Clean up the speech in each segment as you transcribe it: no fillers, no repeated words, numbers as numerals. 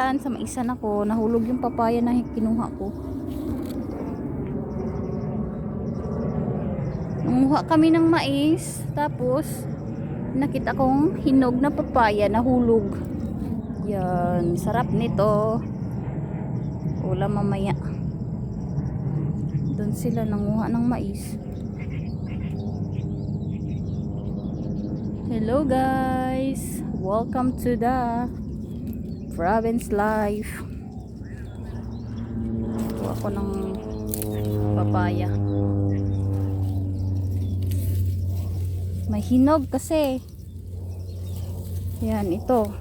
dyan sa maisan ako, nahulog yung papaya na kinuha ko. Nanguha kami ng mais, tapos nakita kong hinog na papaya nahulog. Yan, sarap nito. Ulam mamaya. Doon sila nanguha ng mais. Hello guys, welcome to the province life. Kuha ko ng papaya. May hinog kasi. Yan, ito.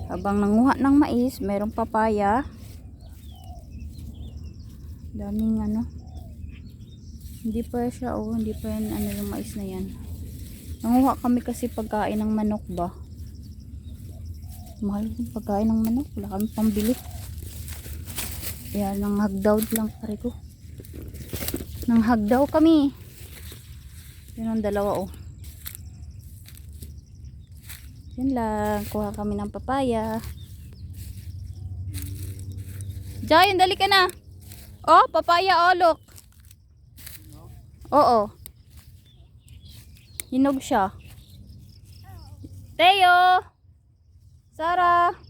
Habang nanguha ng mais, merong papaya. Daming ano. Hindi pa siya, hindi pa yan, yung mais na yan. Nanguha kami kasi pagkain ng manok ba. Mahal yung pagkain ng manok. Wala kami pambili. Kaya nang hagdaw lang pare ko. Nang hagdaw kami. Yun ang dalawa oh. Yun lang. Kuha kami ng papaya. Jayan, dali ka na. Oh, papaya oh, look. Oo. Hinog siya. Teo! Sarah!